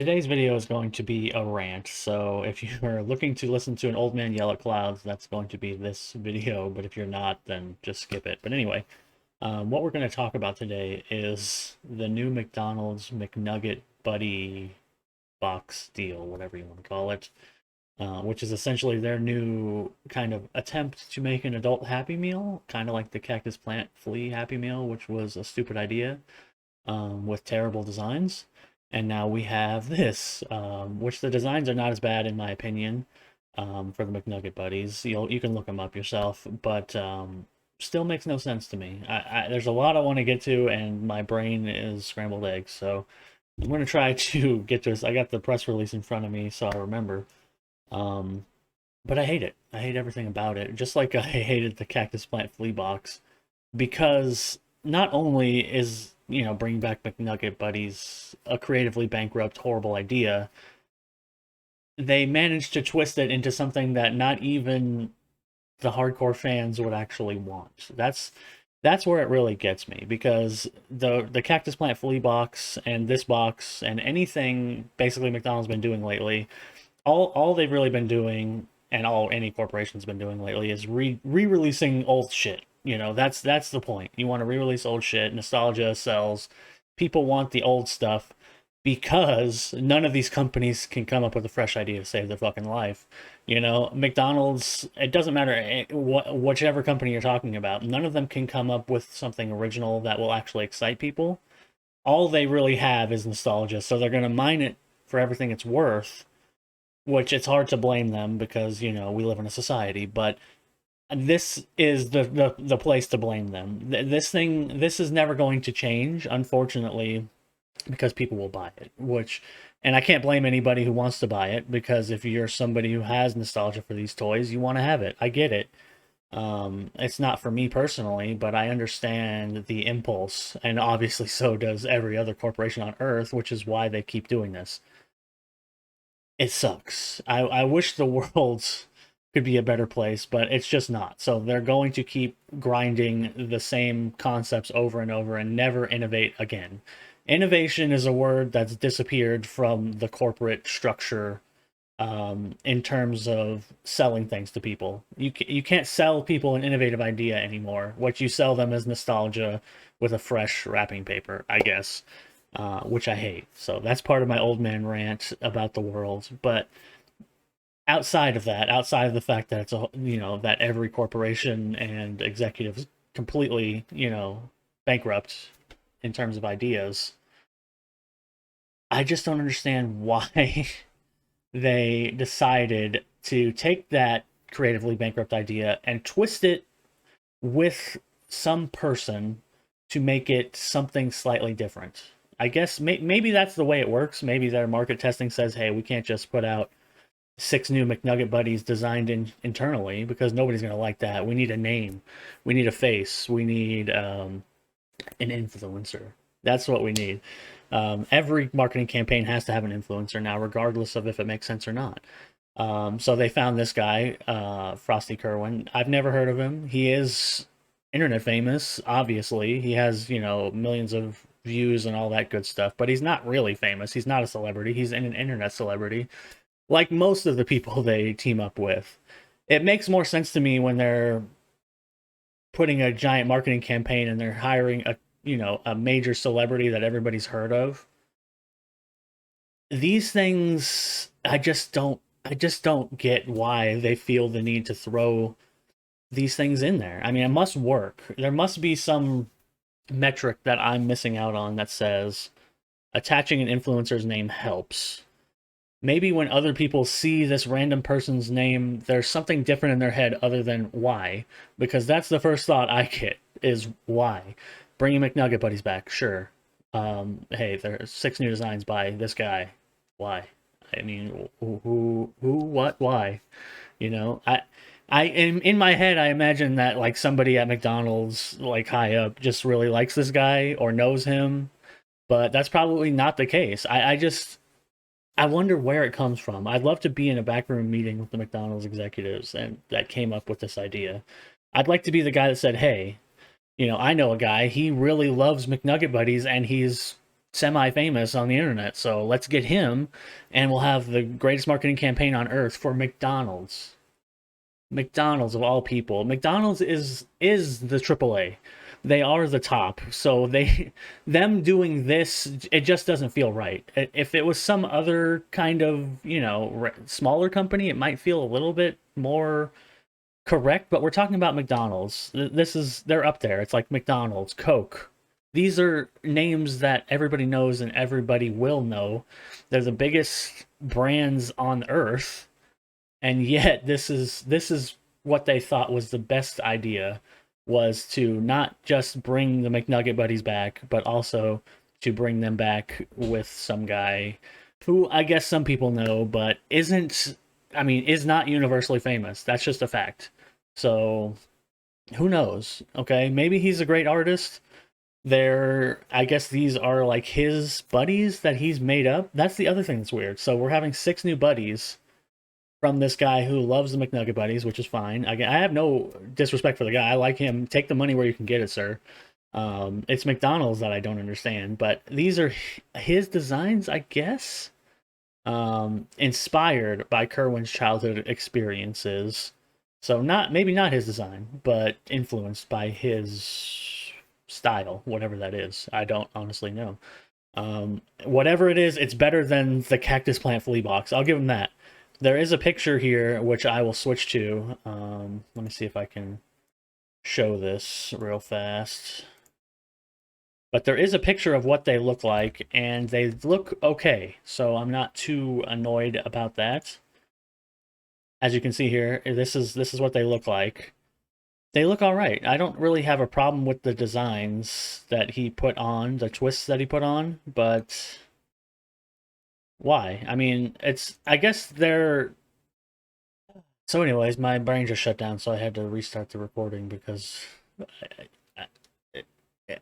Today's video is going to be a rant, so if you are looking to listen to an old man yell at clouds, that's going to be this video, but if you're not, then just skip it. But anyway, what we're going to talk about today is the new McDonald's McNugget Buddy box deal, whatever you want to call it, which is essentially their new kind of attempt to make an adult Happy Meal, kind of like the Cactus Plant Flea Happy Meal, which was a stupid idea with terrible designs. And now we have this, which the designs are not as bad in my opinion, for the McNugget Buddies. You can look them up yourself, but still makes no sense to me. There's a lot I want to get to, and my brain is scrambled eggs. So I'm going to try to get to this. I got the press release in front of me, so I remember. Um, but I hate it. I hate everything about it. Just like I hated the Cactus Plant Flea Box, because not only is bringing back McNugget Buddies a creatively bankrupt, horrible idea, they managed to twist it into something that not even the hardcore fans would actually want. That's where it really gets me, because the Cactus Plant Flea Box and this box and anything basically McDonald's been doing lately, all they've really been doing, and all any corporation's been doing lately, is re-releasing old shit. That's the point. You want to re-release old shit. Nostalgia sells. People want the old stuff because none of these companies can come up with a fresh idea to save their fucking life. McDonald's, it doesn't matter whichever company you're talking about, none of them can come up with something original that will actually excite people. All they really have is nostalgia, so they're going to mine it for everything it's worth, which it's hard to blame them because, we live in a society, but this is the place to blame them. This is never going to change, unfortunately, because people will buy it. And I can't blame anybody who wants to buy it, because if you're somebody who has nostalgia for these toys, you want to have it. I get it. It's not for me personally, but I understand the impulse, and obviously so does every other corporation on Earth, which is why they keep doing this. It sucks. I wish the world could be a better place, but it's just not. So they're going to keep grinding the same concepts over and over and never innovate again. Innovation is a word that's disappeared from the corporate structure, in terms of selling things to people. You can't sell people an innovative idea anymore. What you sell them is nostalgia with a fresh wrapping paper, I guess, which I hate. So that's part of my old man rant about the world. But outside of that, outside of the fact that that every corporation and executive is completely, bankrupt in terms of ideas, I just don't understand why they decided to take that creatively bankrupt idea and twist it with some person to make it something slightly different. I guess maybe that's the way it works. Maybe their market testing says, hey, we can't just put out 6 new McNugget Buddies designed internally, because nobody's going to like that. We need a name. We need a face. We need an influencer. That's what we need. Every marketing campaign has to have an influencer now, regardless of if it makes sense or not. So they found this guy, Frosty Kerwin. I've never heard of him. He is internet famous, obviously. He has, millions of views and all that good stuff, but he's not really famous. He's not a celebrity. He's an internet celebrity, like most of the people they team up with. It makes more sense to me when they're putting a giant marketing campaign and they're hiring a major celebrity that everybody's heard of. These things, I just don't get why they feel the need to throw these things in there. I mean, it must work. There must be some metric that I'm missing out on that says attaching an influencer's name helps. Maybe when other people see this random person's name, there's something different in their head other than why. Because that's the first thought I get, is why. Bringing McNugget Buddies back, sure. Hey, there's 6 new designs by this guy. Why? I mean, who, what, why? In my head, I imagine that like somebody at McDonald's, like high up, just really likes this guy or knows him, but that's probably not the case. I wonder where it comes from. I'd love to be in a backroom meeting with the McDonald's executives and that came up with this idea. I'd like to be the guy that said, "Hey, I know a guy. He really loves McNugget Buddies, and he's semi-famous on the internet. So let's get him, and we'll have the greatest marketing campaign on earth for McDonald's. McDonald's of all people. McDonald's is the AAA. They are the top. So them doing this, it just doesn't feel right. If it was some other kind of, smaller company, it might feel a little bit more correct, but we're talking about McDonald's. They're up there. It's like McDonald's, Coke. These are names that everybody knows and everybody will know. They're the biggest brands on earth, and yet this is what they thought was the best idea, was to not just bring the McNugget Buddies back, but also to bring them back with some guy who I guess some people know, but is not universally famous. That's just a fact. So who knows? Okay, maybe he's a great artist. I guess these are like his buddies that he's made up. That's the other thing that's weird. So we're having 6 new buddies from this guy who loves the McNugget Buddies, which is fine. I have no disrespect for the guy. I like him. Take the money where you can get it, sir. It's McDonald's that I don't understand, but these are his designs, I guess. Inspired by Kerwin's childhood experiences. So maybe not his design, but influenced by his style, whatever that is. I don't honestly know. Whatever it is, it's better than the cactus plant flea box. I'll give him that. There is a picture here, which I will switch to. Let me see if I can show this real fast. But there is a picture of what they look like, and they look okay. So I'm not too annoyed about that. As you can see here, this is what they look like. They look all right. I don't really have a problem with the designs that he put on, the twists that he put on, but why? I mean, I guess they're... So anyways, my brain just shut down, so I had to restart the recording because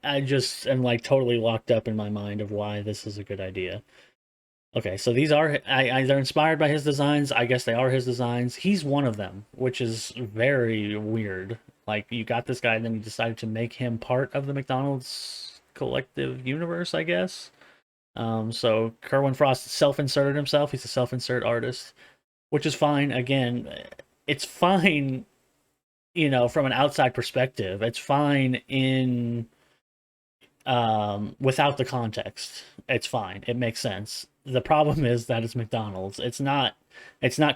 I just am like totally locked up in my mind of why this is a good idea. Okay, so these are they're inspired by his designs. I guess they are his designs. He's one of them, which is very weird. Like, you got this guy, and then you decided to make him part of the McDonald's collective universe, I guess. So Kerwin Frost self-inserted himself. He's a self-insert artist, which is fine. Again, it's fine, from an outside perspective. It's fine without the context. It's fine. It makes sense. The problem is that it's McDonald's. It's not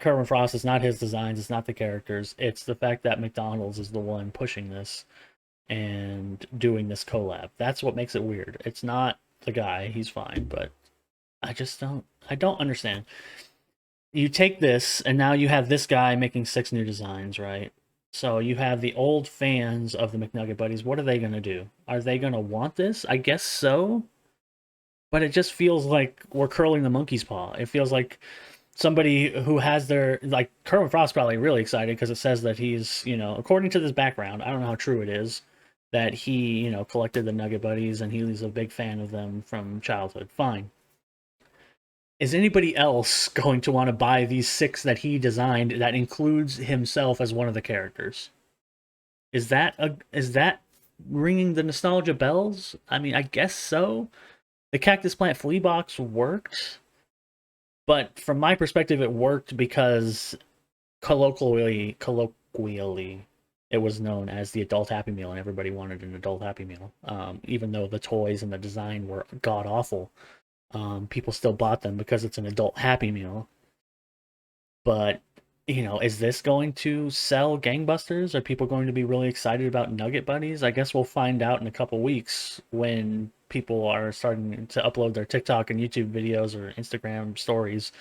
Kerwin Frost. It's not his designs. It's not the characters. It's the fact that McDonald's is the one pushing this and doing this collab. That's what makes it weird. It's not the guy. He's fine, but I don't understand. You take this, and now you have this guy making 6 new designs, right? So you have the old fans of the McNugget Buddies. What are they going to do? Are they going to want this? I guess so. But it just feels like we're curling the monkey's paw. It feels like somebody who has like, Kerwin Frost probably really excited because it says that he's, according to this background, I don't know how true it is, that he, collected the Nugget Buddies and he's a big fan of them from childhood. Fine. Is anybody else going to want to buy these 6 that he designed that includes himself as one of the characters? Is that ringing the nostalgia bells? I mean, I guess so. The cactus plant flea box worked, but from my perspective, it worked because colloquially, it was known as the adult Happy Meal, and everybody wanted an adult Happy Meal. Even though the toys and the design were god awful, people still bought them because it's an adult Happy Meal. But is this going to sell gangbusters? Are people going to be really excited about Nugget Buddies? I guess we'll find out in a couple weeks when people are starting to upload their TikTok and YouTube videos or Instagram stories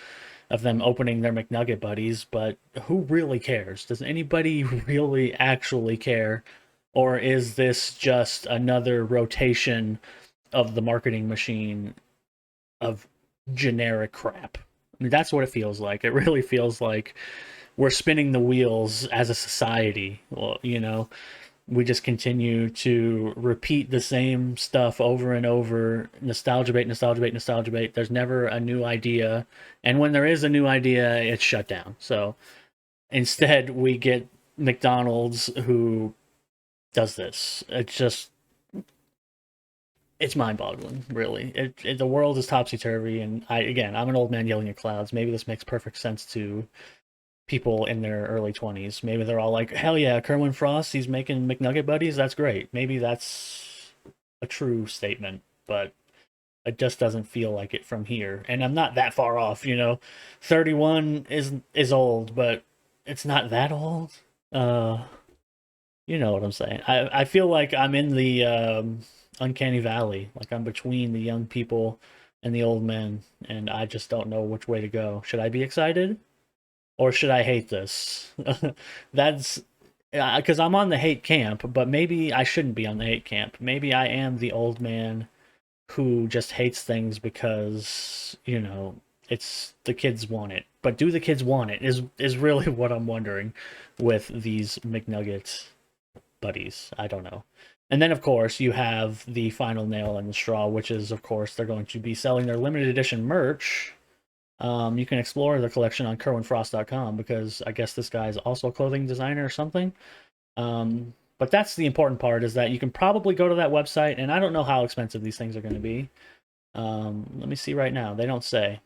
of them opening their McNugget Buddies. But who really cares? Does anybody really actually care? Or is this just another rotation of the marketing machine of generic crap? I mean, that's what it feels like. It really feels like we're spinning the wheels as a society. Well, we just continue to repeat the same stuff over and over. Nostalgia bait, nostalgia bait, nostalgia bait. There's never a new idea. And when there is a new idea, it's shut down. So instead, we get McDonald's who does this. It's just... it's mind-boggling, really. The world is topsy-turvy, and I'm an old man yelling at clouds. Maybe this makes perfect sense to people in their early 20s. Maybe they're all like, hell yeah, Kerwin Frost, he's making McNugget Buddies. That's great. Maybe that's a true statement, but it just doesn't feel like it from here. And I'm not that far off, 31 is old, but it's not that old. Uh, you know what I'm saying. I feel like I'm in the uncanny valley. Like I'm between the young people and the old men, and I just don't know which way to go. Should I be excited or should I hate this? That's because I'm on the hate camp, but maybe I shouldn't be on the hate camp. Maybe I am the old man who just hates things because, it's the kids want it. But do the kids want it is really what I'm wondering with these McNugget buddies. I don't know. And then, of course, you have the final nail in the straw, which is, of course, they're going to be selling their limited edition merch. You can explore the collection on kerwinfrost.com because I guess this guy is also a clothing designer or something. But that's the important part, is that you can probably go to that website, and I don't know how expensive these things are going to be. Let me see right now. They don't say.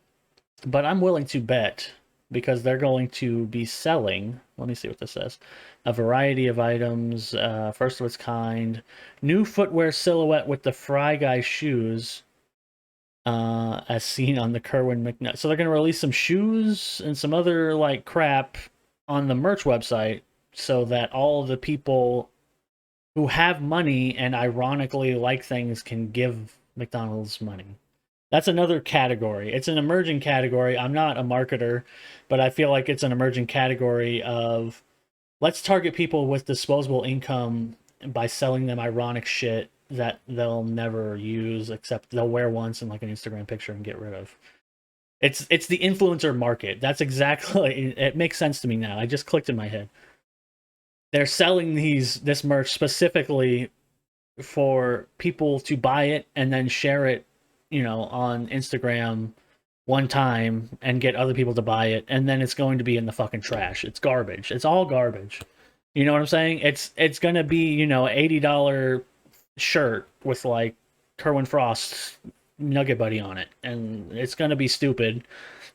But I'm willing to bet, because they're going to be selling, let me see what this says, a variety of items, first of its kind, new footwear silhouette with the Fry Guy shoes, as seen on the Kerwin McNuggets. So they're going to release some shoes and some other like crap on the merch website so that all the people who have money and ironically like things can give McDonald's money. That's another category. It's an emerging category. I'm not a marketer, but I feel like it's an emerging category of let's target people with disposable income by selling them ironic shit that they'll never use, except they'll wear once in like an Instagram picture and get rid of. It's the influencer market. That's exactly it makes sense to me now. I just clicked in my head. They're selling this merch specifically for people to buy it and then share it, on Instagram one time and get other people to buy it, and then it's going to be in the fucking trash. It's garbage. It's all garbage. You know what I'm saying? It's gonna be, $80 shirt with like Kerwin Frost Nugget Buddy on it, and it's gonna be stupid,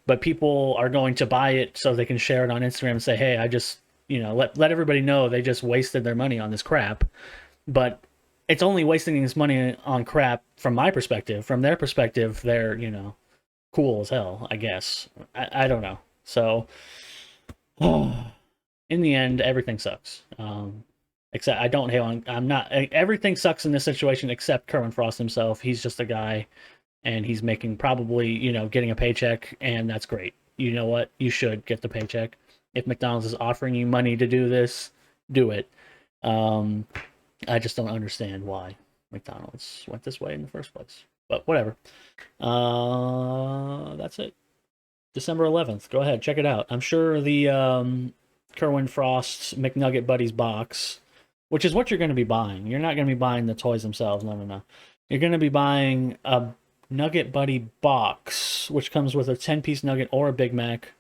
but people are going to buy it so they can share it on Instagram and say, hey, I just, let everybody know they just wasted their money on this crap. But it's only wasting this money on crap from my perspective. From their perspective, they're, cool as hell, I guess. I don't know. So, in the end, everything sucks. Except I don't hate on. I'm not. Everything sucks in this situation except Kerwin Frost himself. He's just a guy, and he's making probably, getting a paycheck, and that's great. You know what? You should get the paycheck. If McDonald's is offering you money to do this, do it. I just don't understand why McDonald's went this way in the first place. But whatever. That's it. December 11th. Go ahead, check it out. I'm sure the Kerwin Frost McNugget Buddies box, which is what you're going to be buying. You're not going to be buying the toys themselves. No, no, no. You're going to be buying a Nugget Buddy box, which comes with a 10-piece nugget or a Big Mac,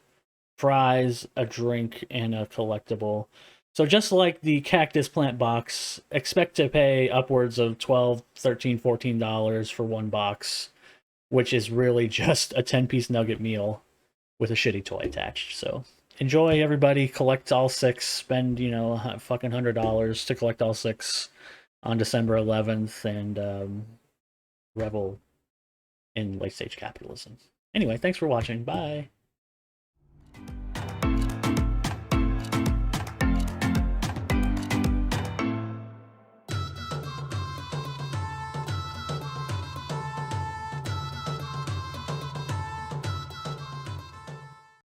fries, a drink, and a collectible. So just like the cactus plant box, expect to pay upwards of $12, $13, $14 for one box, which is really just a 10-piece nugget meal with a shitty toy attached. So enjoy, everybody. Collect all six. Spend, fucking $100 to collect all six on December 11th and revel in late-stage capitalism. Anyway, thanks for watching. Bye.